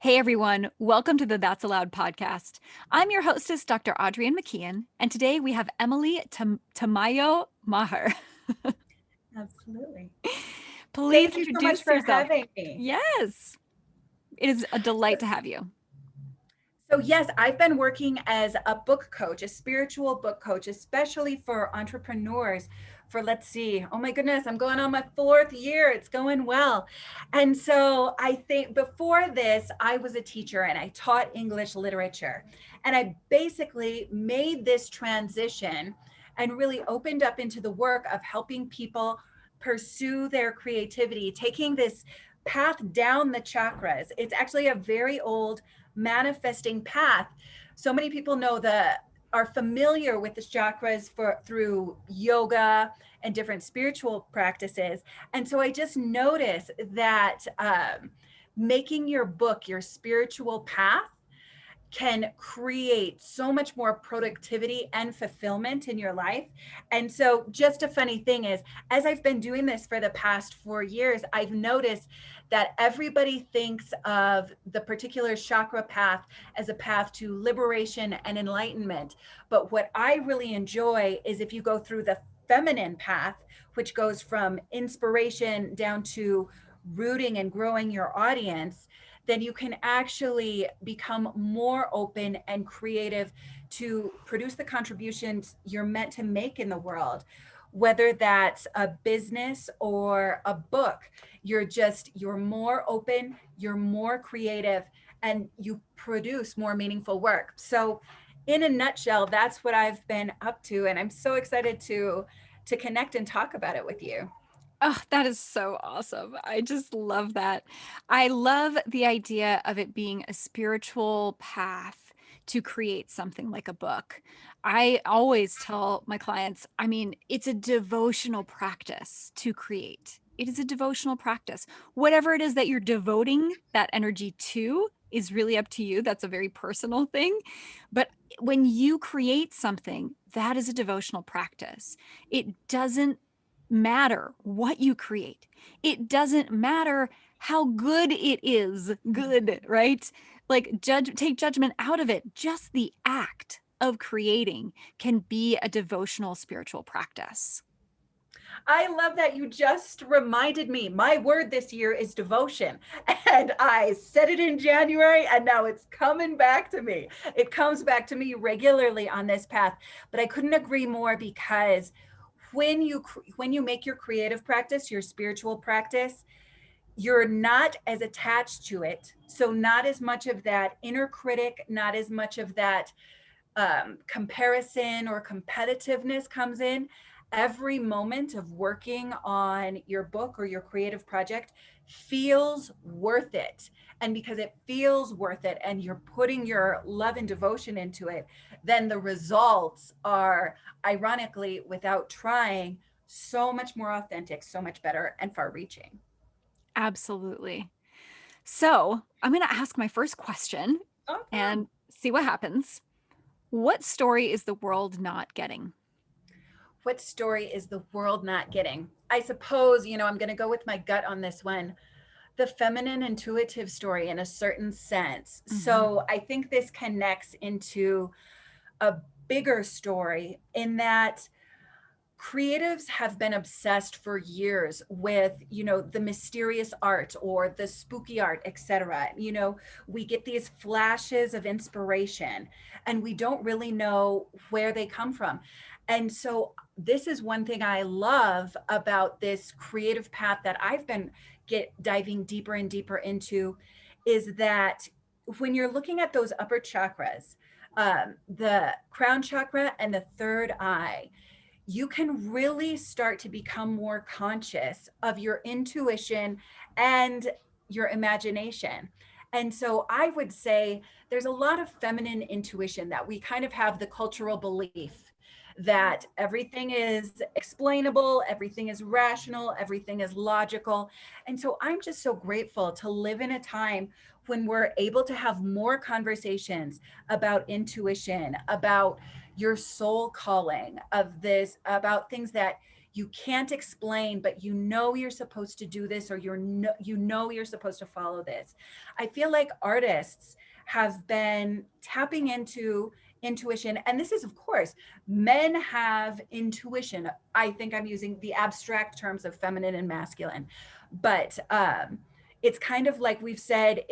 Hey everyone, welcome to the That's Allowed podcast. I'm your hostess, Dr. Audrienne McKeon, and today we have Emily Tamayo Maher. Absolutely. Please Thank you so much introduce for yourself. having me. Yes, it is a delight to have you. So, yes, I've been working as a book coach, a spiritual book coach, especially for entrepreneurs. For let's see, oh my goodness, I'm going on my fourth year. It's going well. And so, I think before this, I was a teacher and I taught English literature. And I basically made this transition and really opened up into the work of helping people pursue their creativity, taking this path down the chakras. It's actually a very old manifesting path. So many people know are familiar with the chakras through yoga and different spiritual practices. And so I just noticed that making your book your spiritual path can create so much more productivity and fulfillment in your life. And so, just a funny thing is, as I've been doing this for the past 4 years, I've noticed that everybody thinks of the particular chakra path as a path to liberation and enlightenment. But what I really enjoy is if you go through the feminine path, which goes from inspiration down to rooting and growing your audience, then you can actually become more open and creative to produce the contributions you're meant to make in the world. Whether that's a business or a book, you're more open, you're more creative, and you produce more meaningful work. So, in a nutshell, that's what I've been up to, and I'm so excited to connect and talk about it with you. Oh, that is so awesome. I just love that. I love the idea of it being a spiritual path to create something like a book. I always tell my clients, I mean, it's a devotional practice to create. It is a devotional practice. Whatever it is that you're devoting that energy to is really up to you. That's a very personal thing. But when you create something, that is a devotional practice. It doesn't matter what you create. It doesn't matter how good it is. Good, right? Like take judgment out of it. Just the act of creating can be a devotional spiritual practice. I love that you just reminded me. My word this year is devotion. And I said it in January and now it's coming back to me. It comes back to me regularly on this path. But I couldn't agree more because when you make your creative practice, your spiritual practice, you're not as attached to it. So not as much of that inner critic, not as much of that comparison or competitiveness comes in. Every moment of working on your book or your creative project feels worth it. And because it feels worth it and you're putting your love and devotion into it, then the results are, ironically, without trying, so much more authentic, so much better, and far reaching. Absolutely. So I'm going to ask my first question Awesome. and see what happens. What story is the world not getting? What story is the world not getting? I suppose, I'm going to go with my gut on this one. The feminine intuitive story in a certain sense. Mhm. So I think this connects into a bigger story in that creatives have been obsessed for years with the mysterious art or the spooky art, etc. We get these flashes of inspiration and we don't really know where they come from. And so this is one thing I love about this creative path that I've been get diving deeper and deeper into, is that when you're looking at those upper chakras, the crown chakra and the third eye, you can really start to become more conscious of your intuition and your imagination. And so I would say there's a lot of feminine intuition that we kind of have the cultural belief that everything is explainable, everything is rational, everything is logical. And so I'm just so grateful to live in a time when we're able to have more conversations about intuition, about your soul calling, of this, about things that you can't explain, but you know you're supposed to do this, or you know you're supposed to follow this. I feel like artists have been tapping into intuition, and this is, of course, men have intuition. I think I'm using the abstract terms of feminine and masculine, but it's kind of like we've said,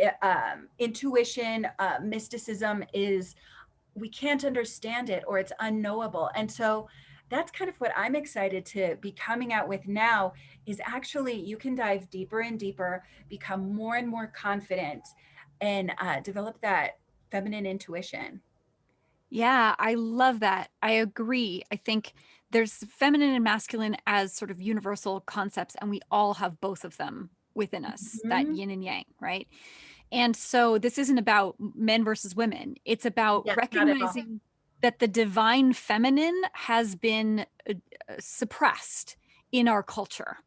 intuition, mysticism is, we can't understand it, or it's unknowable. And so that's kind of what I'm excited to be coming out with now, is actually you can dive deeper and deeper, become more and more confident, and develop that feminine intuition. Yeah, I love that. I agree. I think there's feminine and masculine as sort of universal concepts, and we all have both of them within us, that Mhm. yin and yang, right? And so this isn't about men versus women. It's about Yes, not at all. recognizing that the divine feminine has been suppressed in our culture,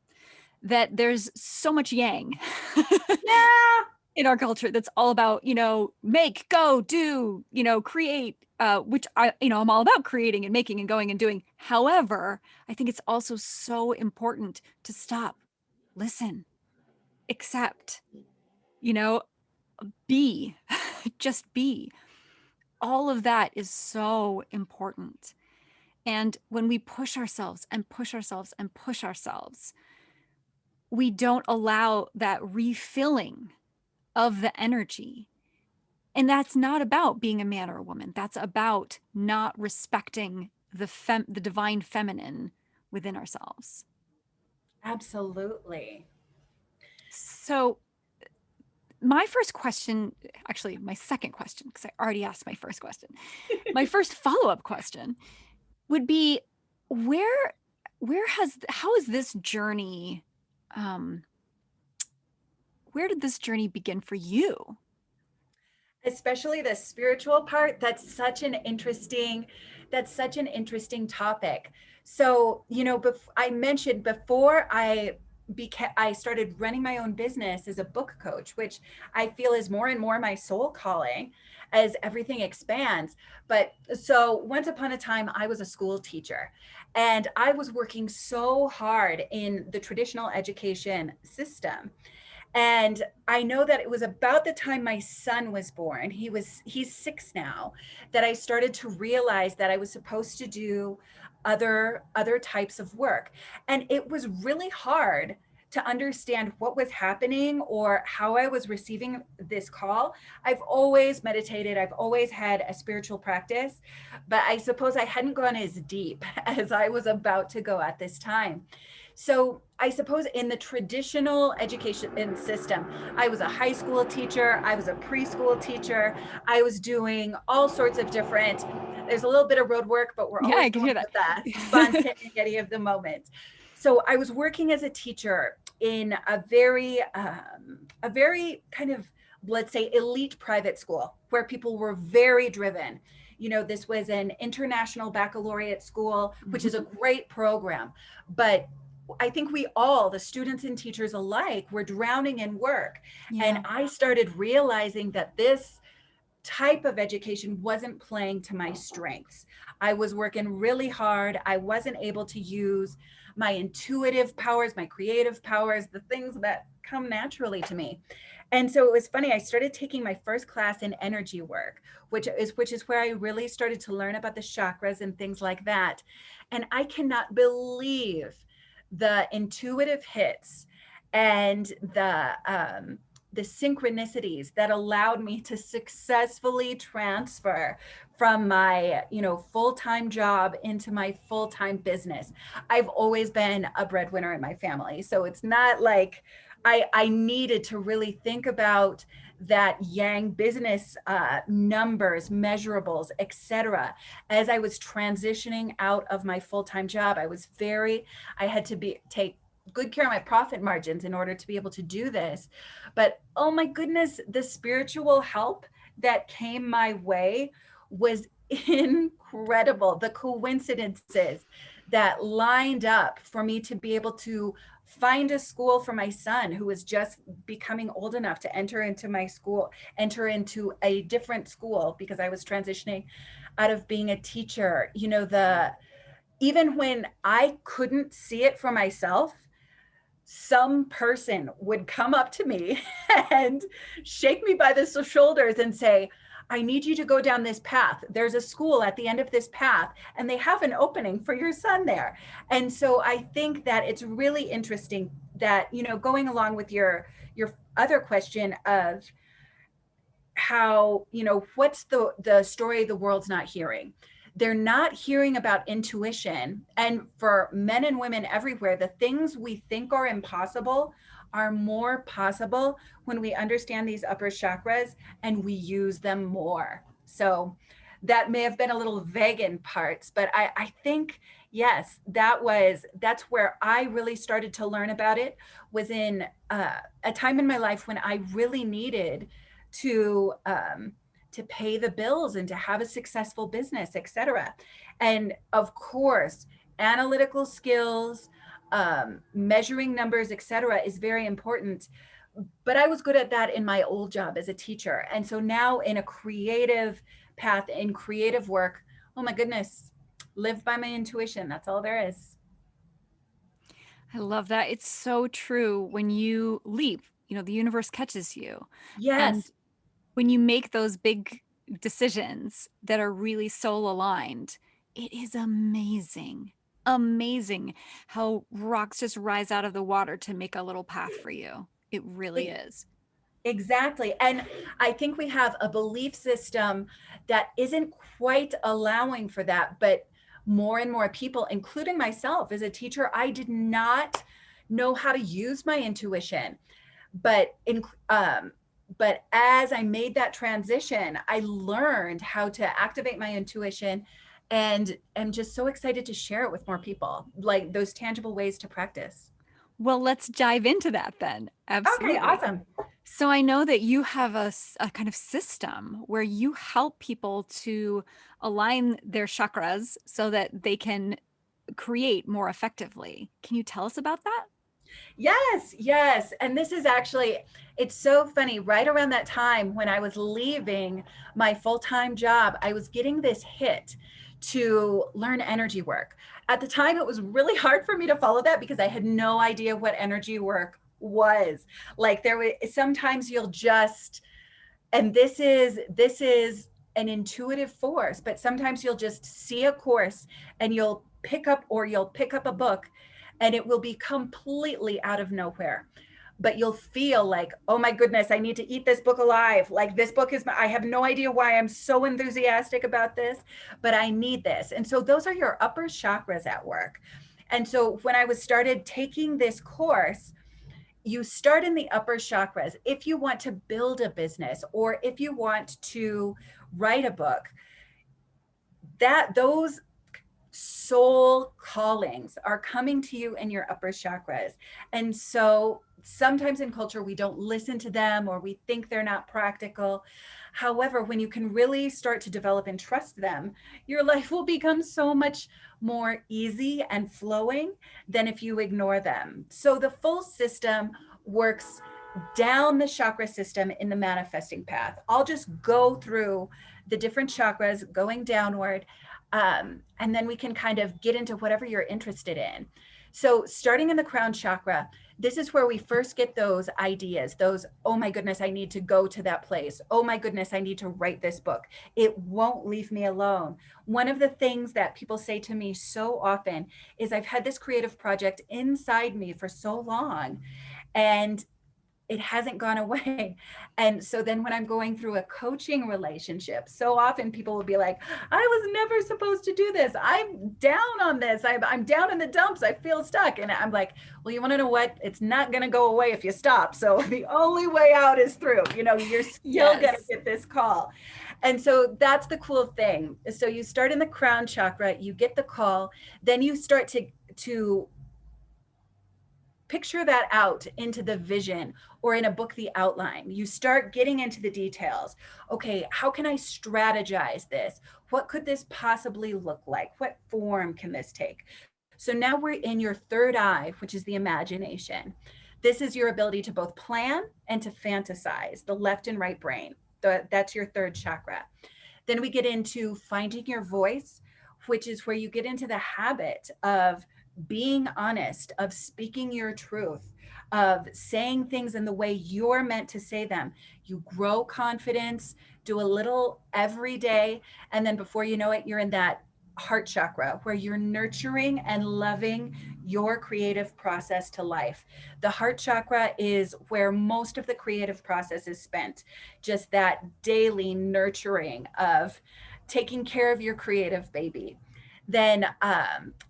that there's so much yang Yeah. in our culture that's all about, make, go, do, create, which I'm all about creating and making and going and doing. However, I think it's also so important to stop, listen, accept, you know, be, just be. All of that is so important. And when we push ourselves and push ourselves and push ourselves, we don't allow that refilling of the energy. And that's not about being a man or a woman. That's about not respecting the divine feminine within ourselves. Absolutely. So my first question, actually my second question, because I already asked my first question, my first follow-up question would be, where how is this journey, um where did this journey begin for you? Especially the spiritual part, that's such an interesting topic. So, I mentioned before, I started running my own business as a book coach, which I feel is more and more my soul calling as everything expands. But so once upon a time, I was a school teacher, and I was working so hard in the traditional education system. And I know that it was about the time my son was born, he's 6 now, that I started to realize that I was supposed to do other types of work. And it was really hard to understand what was happening or how I was receiving this call. I've always meditated, I've always had a spiritual practice, but I suppose I hadn't gone as deep as I was about to go at this time. So I suppose in the traditional education system, I was a high school teacher, I was a preschool teacher, I was doing all sorts of different, there's a little bit of road work, but we're Yeah, always I can going hear that. with the spontaneity of the moment. So I was working as a teacher in a very kind of, let's say, elite private school where people were very driven. This was an international baccalaureate school, which is a Mhm. great program, but I think we all, the students and teachers alike, were drowning in work. And Yeah. I started realizing that this type of education wasn't playing to my strengths. I was working really hard. I wasn't able to use my intuitive powers, my creative powers, the things that come naturally to me. And so it was funny. I started taking my first class in energy work, which is where I really started to learn about the chakras and things like that. And I cannot believe the intuitive hits and the synchronicities that allowed me to successfully transfer from my full-time job into my full-time business. I've always been a breadwinner in my family, so it's not like I needed to really think about that yang business, numbers, measurables, etc. As I was transitioning out of my full-time job, I had to take good care of my profit margins in order to be able to do this. But oh my goodness, the spiritual help that came my way was incredible. The coincidences that lined up for me to be able to find a school for my son who was just becoming old enough to enter into a different school because I was transitioning out of being a teacher. even when I couldn't see it for myself, some person would come up to me and shake me by the shoulders and say, I need you to go down this path. There's a school at the end of this path, and they have an opening for your son there. And so I think that it's really interesting that, you know, going along with your other question of how, you know, what's the story the world's not hearing. They're not hearing about intuition. And for men and women everywhere, the things we think are impossible are more possible when we understand these upper chakras and we use them more. So that may have been a little vague in parts, but I think, yes, that's where I really started to learn about it, was in a time in my life when I really needed to to pay the bills and to have a successful business, etc. And of course, analytical skills, measuring numbers, etc., is very important. But I was good at that in my old job as a teacher, and so now in a creative path, in creative work, oh my goodness, live by my intuition. That's all there is. I love that. It's so true. When you leap, you know, the universe catches you. And Yes. when you make those big decisions that are really soul aligned, it is amazing. Amazing how rocks just rise out of the water to make a little path for you. It really It, is. Exactly. And I think we have a belief system that isn't quite allowing for that. But more and more people, including myself as a teacher, I did not know how to use my intuition. But but as I made that transition, I learned how to activate my intuition, and am just so excited to share it with more people, like those tangible ways to practice. Well, let's dive into that then. Okay, Absolutely. awesome. So I know that you have a kind of system where you help people to align their chakras so that they can create more effectively. Can you tell us about that? Yes, yes. And this is actually, it's so funny. Right around that time when I was leaving my full time job, I was getting this hit to learn energy work. At the time, it was really hard for me to follow that because I had no idea what energy work was. Like, there was sometimes you'll just, and this is an intuitive force, but sometimes you'll just see a course and you'll pick up a book, and it will be completely out of nowhere, but you'll feel like, oh my goodness, I need to eat this book alive. Like, this book is I have no idea why I'm so enthusiastic about this, but I need this. And so those are your upper chakras at work. And so when I was started taking this course, you start in the upper chakras. If you want to build a business or if you want to write a book, that those soul callings are coming to you in your upper chakras. And so sometimes in culture, we don't listen to them or we think they're not practical. However, when you can really start to develop and trust them, your life will become so much more easy and flowing than if you ignore them. So the full system works down the chakra system in the manifesting path. I'll just go through the different chakras going downward, and then we can kind of get into whatever you're interested in. So, starting in the crown chakra, this is where we first get those ideas, those, oh my goodness, I need to go to that place. Oh my goodness, I need to write this book. It won't leave me alone. One of the things that people say to me so often is, I've had this creative project inside me for so long, and it hasn't gone away. And so then when I'm going through a coaching relationship, so often people will be like, I was never supposed to do this. I'm down on this. I'm down in the dumps. I feel stuck. And I'm like, well, you want to know what? It's not going to go away if you stop. So the only way out is through. You know, you're still going to Yes. get this call. And so that's the cool thing. So you start in the crown chakra, you get the call, then you start to picture that out into the vision, or in a book, the outline. You start getting into the details. Okay, how can I strategize this? What could this possibly look like? What form can this take? So now we're in your third eye, which is the imagination. This is your ability to both plan and to fantasize, the left and right brain. That's your third chakra. Then we get into finding your voice, which is where you get into the habit of being honest, of speaking your truth, of saying things in the way you're meant to say them. You grow confidence, do a little every day. And then before you know it, you're in that heart chakra where you're nurturing and loving your creative process to life. The heart chakra is where most of the creative process is spent, just that daily nurturing of taking care of your creative baby. Then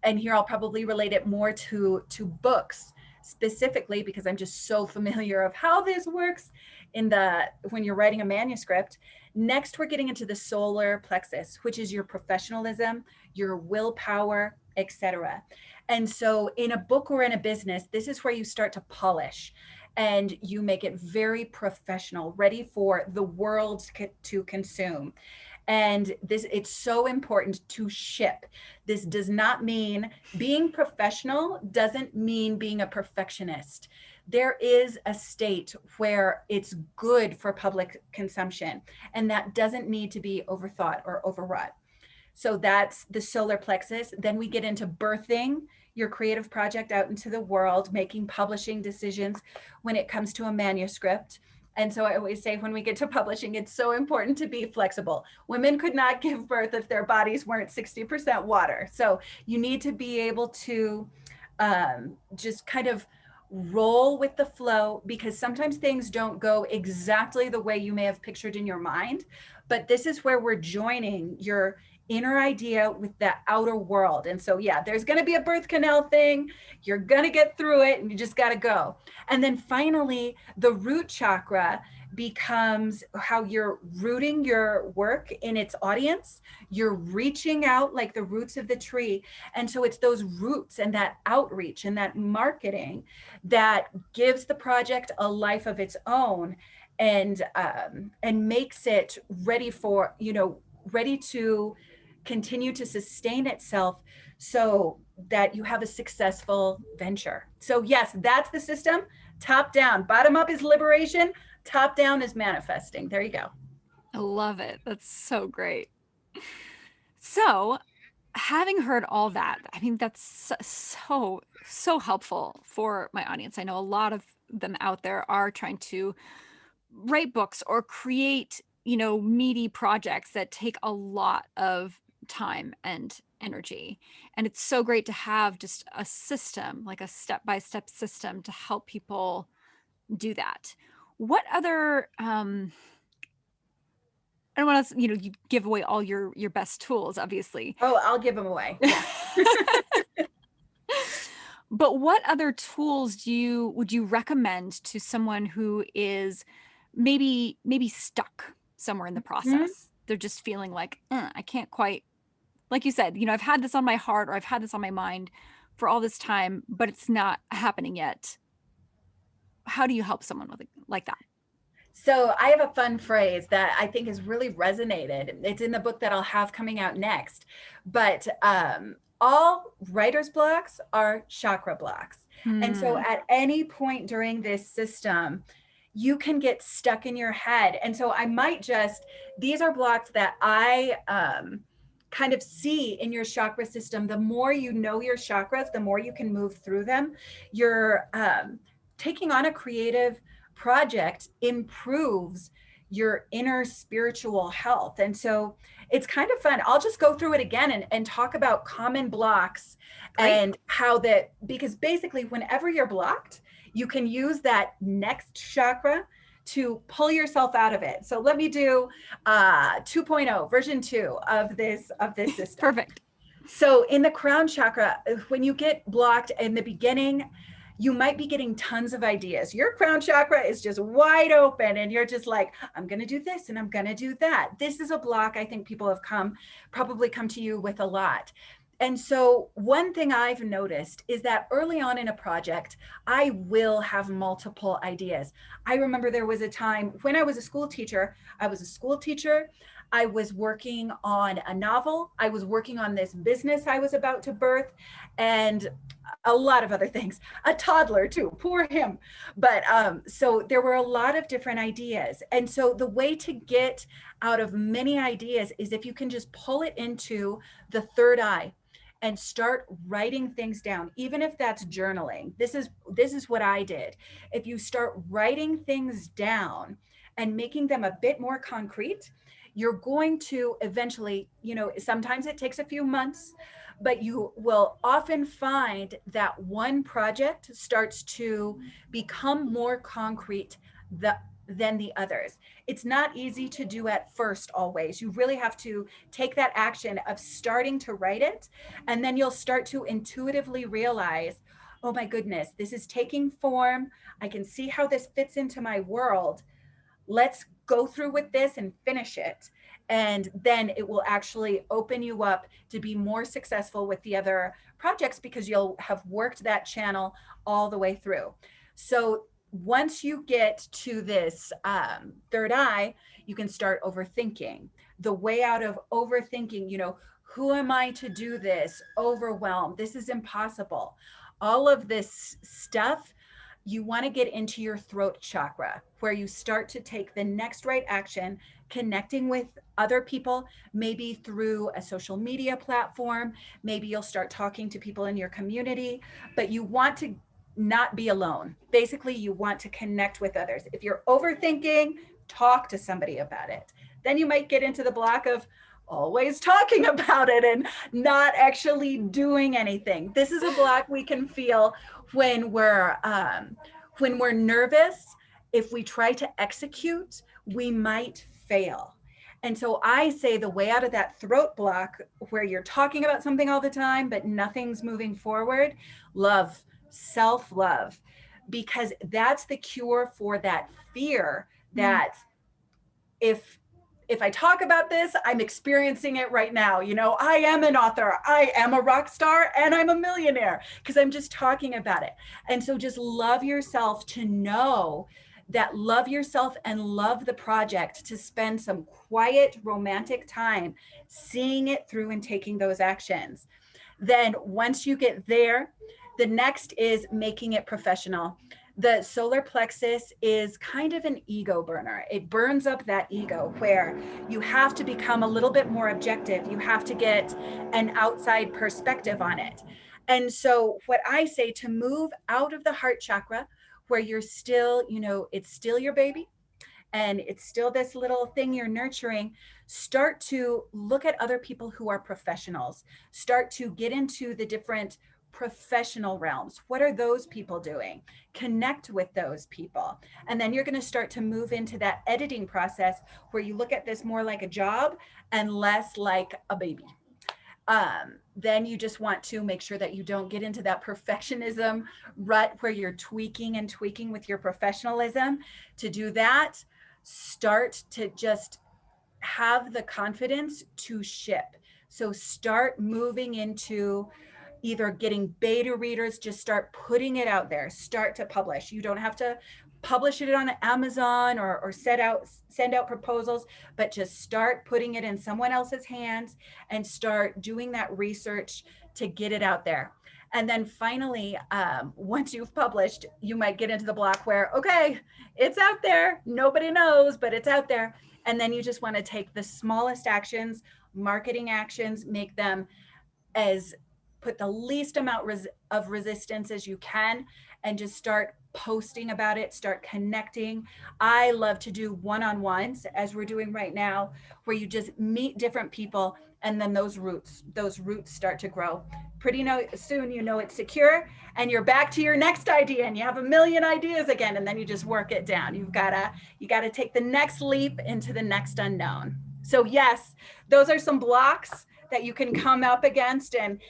and here I'll probably relate it more to books specifically, because I'm just so familiar of how this works in the when you're writing a manuscript. Next, we're getting into the solar plexus, which is your professionalism, your willpower, etc. And so in a book or in a business, this is where you start to polish and you make it very professional, ready for the world to consume. And this, it's so important to ship. This does not mean being professional, doesn't mean being a perfectionist. There is a state where it's good for public consumption, and that doesn't need to be overthought or overwrought. So that's the solar plexus. Then we get into birthing your creative project out into the world, making publishing decisions when it comes to a manuscript. And so I always say when we get to publishing, it's so important to be flexible. Women could not give birth if their bodies weren't 60% water. So you need to be able to just kind of roll with the flow, because sometimes things don't go exactly the way you may have pictured in your mind. But this is where we're joining your inner idea with the outer world. And so, yeah, there's going to be a birth canal thing. You're going to get through it and you just got to go. And then finally, the root chakra becomes how you're rooting your work in its audience. You're reaching out like the roots of the tree. And so it's those roots and that outreach and that marketing that gives the project a life of its own, and makes it ready for, ready to continue to sustain itself so that you have a successful venture. So yes, that's the system. Top down. Bottom up is liberation. Top down is manifesting. There you go. I love it. That's so great. So, having heard all that, I mean, that's so helpful for my audience. I know a lot of them out there are trying to write books or create, meaty projects that take a lot of time and energy. And it's so great to have just a system, like a step-by-step system to help people do that. What other I don't want to, you give away all your best tools, obviously. Oh, I'll give them away. Yeah. But what other tools would you recommend to someone who is maybe stuck somewhere in the process? Mm-hmm. They're just feeling like, I can't quite, like you said, I've had this on my heart or I've had this on my mind for all this time, but it's not happening yet. How do you help someone with it like that? So I have a fun phrase that I think has really resonated. It's in the book that I'll have coming out next. But all writer's blocks are chakra blocks. And so at any point during this system, you can get stuck in your head. And so I might these are blocks that I kind of see in your chakra system. The more you know your chakras, the more you can move through them. You're taking on a creative project improves your inner spiritual health. And so it's kind of fun. I'll just go through it again and talk about common blocks. Great. And how that, because basically whenever you're blocked, you can use that next chakra to pull yourself out of it. So let me do 2.0 version 2 of this system. Perfect. So in the crown chakra, when you get blocked in the beginning, you might be getting tons of ideas. Your crown chakra is just wide open and you're just like, I'm going to do this and I'm going to do that. This is a block I think people have probably come to you with a lot. And so one thing I've noticed is that early on in a project, I will have multiple ideas. I remember there was a time when I was a school teacher, I was working on a novel. I was working on this business I was about to birth, and a lot of other things. A toddler too, poor him. But so there were a lot of different ideas. And so the way to get out of many ideas is if you can just pull it into the third eye and start writing things down, even if that's journaling. This is what I did. If you start writing things down and making them a bit more concrete, you're going to eventually, sometimes it takes a few months, but you will often find that one project starts to become more concrete than the others. It's not easy to do at first always. You really have to take that action of starting to write it, and then you'll start to intuitively realize, oh my goodness, this is taking form. I can see how this fits into my world. Let's go through with this and finish it. And then it will actually open you up to be more successful with the other projects because you'll have worked that channel all the way through. So once you get to this third eye, you can start overthinking. The way out of overthinking, who am I to do this? Overwhelmed. This is impossible. All of this stuff, you want to get into your throat chakra, where you start to take the next right action, connecting with other people, maybe through a social media platform. Maybe you'll start talking to people in your community, but you want to not be alone. Basically, you want to connect with others. If you're overthinking, talk to somebody about it. Then you might get into the block of always talking about it and not actually doing anything. This is a block we can feel when we're nervous. If we try to execute, we might fail. And so I say the way out of that throat block where you're talking about something all the time, but nothing's moving forward, love, self-love, because that's the cure for that fear that if I talk about this, I'm experiencing it right now. I am an author, I am a rock star, and I'm a millionaire because I'm just talking about it. And so just love yourself to know that love yourself and love the project, to spend some quiet, romantic time seeing it through and taking those actions. Then once you get there, the next is making it professional. The solar plexus is kind of an ego burner. It burns up that ego where you have to become a little bit more objective. You have to get an outside perspective on it. And so what I say, to move out of the heart chakra, where you're still, it's still your baby and it's still this little thing you're nurturing, start to look at other people who are professionals. Start to get into the different professional realms. What are those people doing? Connect with those people. And then you're going to start to move into that editing process where you look at this more like a job and less like a baby. Then you just want to make sure that you don't get into that perfectionism rut where you're tweaking and tweaking with your professionalism. To do that, start to just have the confidence to ship. So start moving into either getting beta readers, just start putting it out there, start to publish. You don't have to publish it on Amazon or send out proposals, but just start putting it in someone else's hands and start doing that research to get it out there. And then finally, once you've published, you might get into the block where, okay, it's out there. Nobody knows, but it's out there. And then you just want to take the smallest actions, marketing actions, make them put the least amount of resistance as you can, and just start posting about it, start connecting. I love to do one-on-ones, as we're doing right now, where you just meet different people, and then those roots start to grow. Pretty soon, it's secure, and you're back to your next idea, and you have a million ideas again, and then you just work it down. You gotta take the next leap into the next unknown. So yes, those are some blocks that you can come up against, and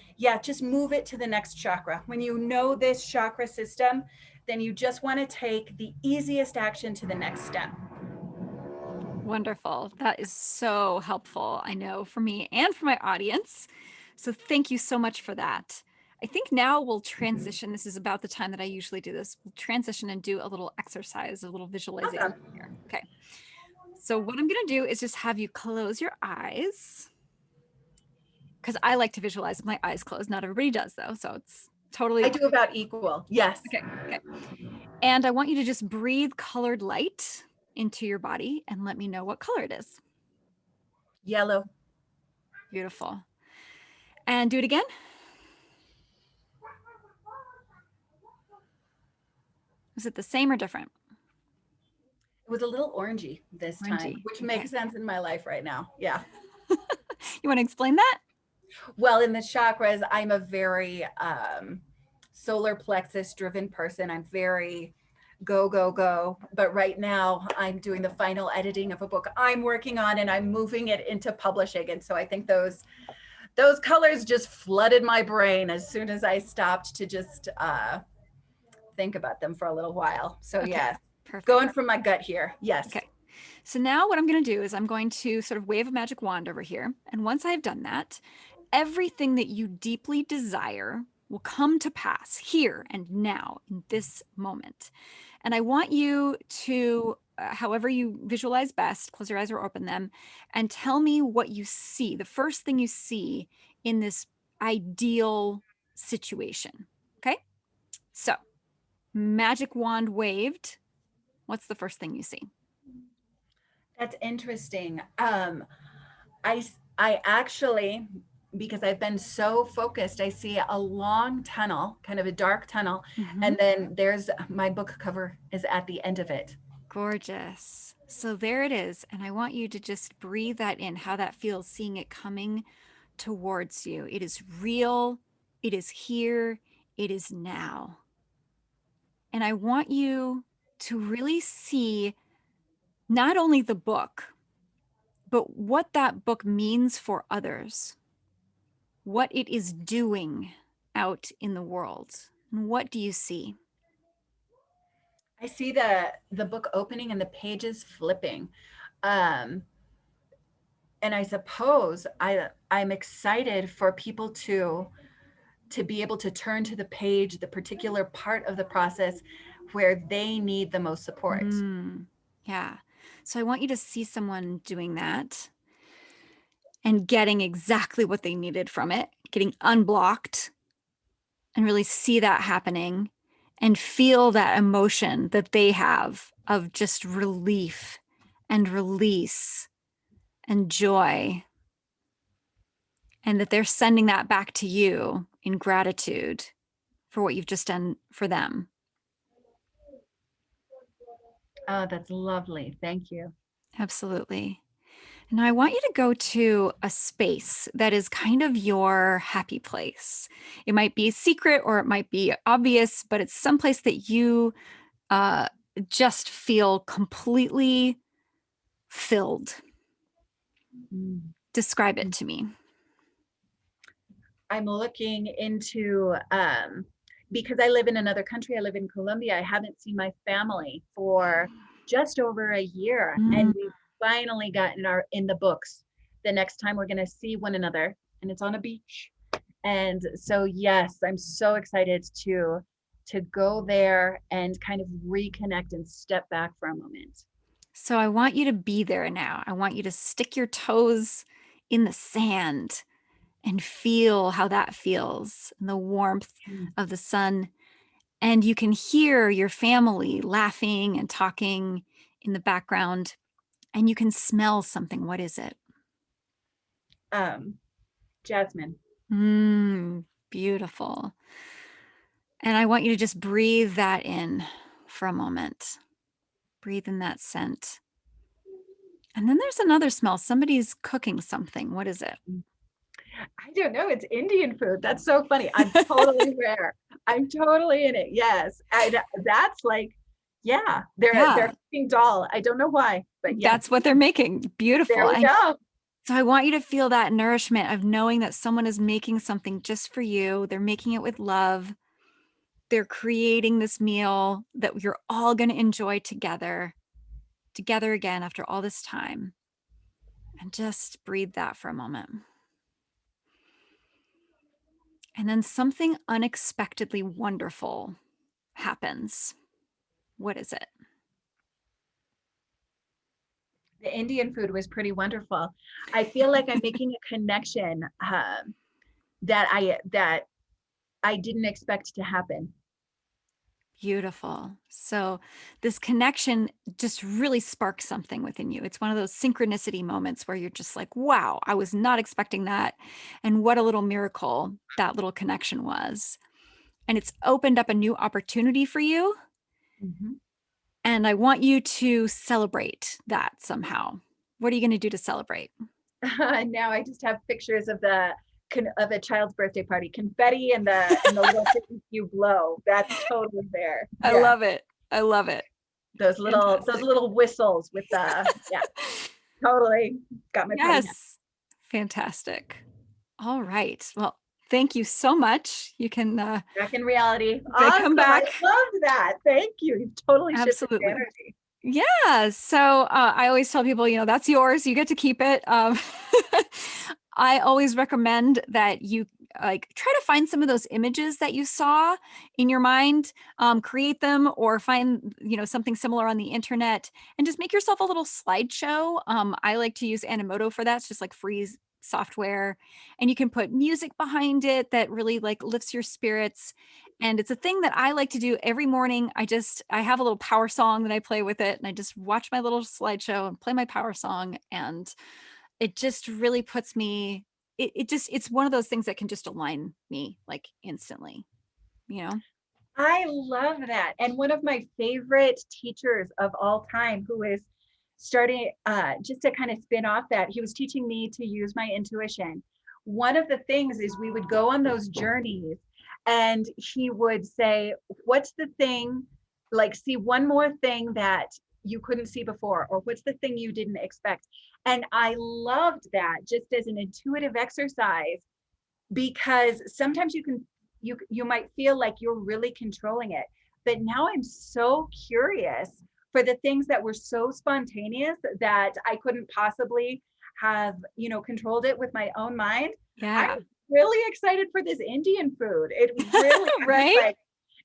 just move it to the next chakra. When you know this chakra system, then you just want to take the easiest action to the next step. Wonderful. That is so helpful, I know, for me and for my audience. So thank you so much for that. I think now we'll transition. This is about the time that I usually do this. We'll transition and do a little exercise, a little visualization Awesome. here. Okay. So what I'm going to do is just have you close your eyes, because I like to visualize with my eyes closed. Not everybody does, though. So it's totally I do about equal. Yes. okay. Okay. And I want you to just breathe colored light into your body and let me know what color it is. Yellow. Beautiful. And do it again. Was it the same or different? It was a little orangey this time, Orangey. which Okay. makes sense in my life right now. Yeah. You want to explain that? Well, in the chakras, I'm a very solar plexus driven person. I'm very go, go, go. But right now, I'm doing the final editing of a book I'm working on, and I'm moving it into publishing. And so I think those colors just flooded my brain as soon as I stopped to just think about them for a little while. So Okay. yes, Perfect. going from my gut here. Yes. Okay. So now what I'm going to do is I'm going to sort of wave a magic wand over here. And once I've done that, everything that you deeply desire will come to pass here and now in this moment. And I want you to, however you visualize best, close your eyes or open them, and tell me what you see, the first thing you see in this ideal situation. Okay. So, magic wand waved. What's the first thing you see? That's interesting. I I actually, because I've been so focused, I see a long tunnel, kind of a dark tunnel, Mm-hmm. and then there's my book cover is at the end of it. Gorgeous. So there it is. And I want you to just breathe that in, how that feels, seeing it coming towards you. It is real, it is here, it is now. And I want you to really see not only the book, but what that book means for others, what it is doing out in the world. And what do you see? I see the book opening and the pages flipping. Um, and I suppose I'm excited for people to be able to turn to the page, the particular part of the process where they need the most support. Mm, yeah. So I want you to see someone doing that and getting exactly what they needed from it, getting unblocked, and really see that happening and feel that emotion that they have of just relief and release and joy, and that they're sending that back to you in gratitude for what you've just done for them. Oh, that's lovely. Thank you. Absolutely. And I want you to go to a space that is kind of your happy place. It might be secret or it might be obvious, but it's someplace that you uh, just feel completely filled. Mm. Describe it to me. I'm looking into because I live in another country. I live in Colombia. I haven't seen my family for just over a year, Mm. and we've finally gotten our in the books. The next time we're going to see one another, and it's on a beach. And so, yes, I'm so excited to go there and kind of reconnect and step back for a moment. So I want you to be there now. I want you to stick your toes in the sand and feel how that feels and the warmth Mm. of the sun. And you can hear your family laughing and talking in the background, and you can smell something. What is it? Um, Jasmine. Beautiful. And I want you to just breathe that in for a moment. Breathe in that scent. And then there's another smell. Somebody's cooking something. What is it? I don't know. It's Indian food. That's so funny. I'm totally there. I'm totally in it. Yes. And that's like, yeah, they're Yeah, cooking dal. I don't know why, but yes, that's what they're making. there Beautiful. we And go. so I want you to feel that nourishment of knowing that someone is making something just for you. They're making it with love. They're creating this meal that you're all going to enjoy together again after all this time. And just breathe that for a moment. And then something unexpectedly wonderful happens. What is it? The Indian food was pretty wonderful. I feel like I'm making a connection that I didn't expect to happen. Beautiful. So this connection just really sparks something within you. It's one of those synchronicity moments where you're just like, wow, I was not expecting that. And what a little miracle that little connection was. And it's opened up a new opportunity for you. Mhm. And I want you to celebrate that somehow. What are you going to do to celebrate? Now I just have pictures of the of a child's birthday party, confetti and the little things you blow. That's totally there. I Yeah, love it. I love it. those Fantastic. little whistles with the yeah, totally got my party hat. Yes. Fantastic. All right. Well, thank you so much. You can Back in reality. come Awesome. I back. love that. Thank you. You've totally shifted the Absolutely. energy. Yeah. So I always tell people, that's yours. You get to keep it. I always recommend that you like try to find some of those images that you saw in your mind, create them or find, something similar on the internet and just make yourself a little slideshow. I like to use Animoto for that. It's just like free software and you can put music behind it that really like lifts your spirits. And it's a thing that I like to do every morning. I have a little power song that I play with it and I just watch my little slideshow and play my power song and it just really puts me it's one of those things that can just align me like instantly, you know? I love that. And one of my favorite teachers of all time, who is starting just to kind of spin off that, he was teaching me to use my intuition. One of the things is we would go on those journeys and he would say, what's the thing, like, see one more thing that you couldn't see before, or what's the thing you didn't expect? And I loved that just as an intuitive exercise because sometimes you might feel like you're really controlling it, but now I'm so curious for the things that were so spontaneous that I couldn't possibly have controlled it with my own mind. I'm Yeah. really excited for this Indian food. It really, I'm just Right? like,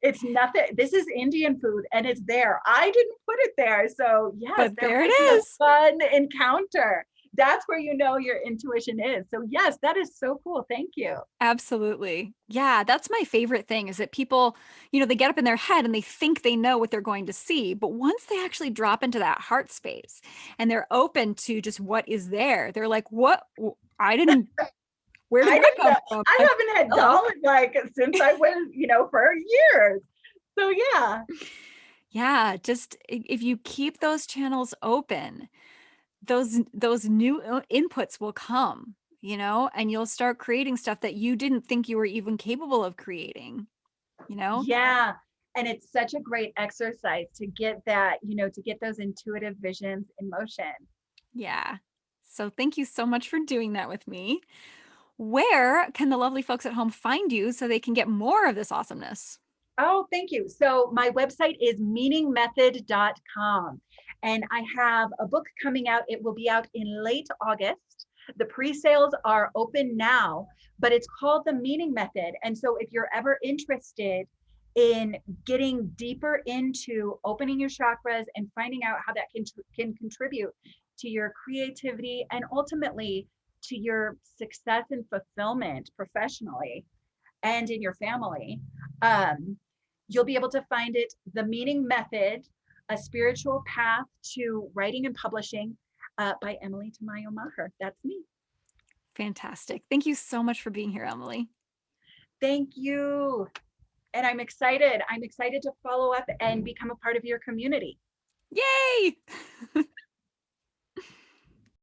it's nothing, this is Indian food and it's there, I didn't put it there. So yes, But there there it might be a is. fun encounter. That's where your intuition is. So yes, that is so cool. Thank you. Absolutely. Yeah, that's my favorite thing is that people, they get up in their head and they think they know what they're going to see, but once they actually drop into that heart space and they're open to just what is there, they're like, "What? I didn't where did I that didn't come know. from?" I Like, haven't had "Hello." knowledge like since I was, for years. So yeah. Yeah, just if you keep those channels open, those new inputs will come, and you'll start creating stuff that you didn't think you were even capable of creating, you know? Yeah. And it's such a great exercise to get that, to get those intuitive visions in motion. Yeah. So thank you so much for doing that with me. Where can the lovely folks at home find you so they can get more of this awesomeness? Oh, thank you. So my website is meaningmethod.com. And I have a book coming out. It will be out in late August. The pre-sales are open now, but it's called The Meaning Method. And so if you're ever interested in getting deeper into opening your chakras and finding out how that can contribute to your creativity and ultimately to your success and fulfillment professionally and in your family, um, you'll be able to find it, The Meaning Method, A Spiritual Path to Writing and Publishing, by Emily Tamayo Maher. That's me. Fantastic. Thank you so much for being here, Emily. Thank you. And I'm excited. I'm excited to follow up and become a part of your community. Yay!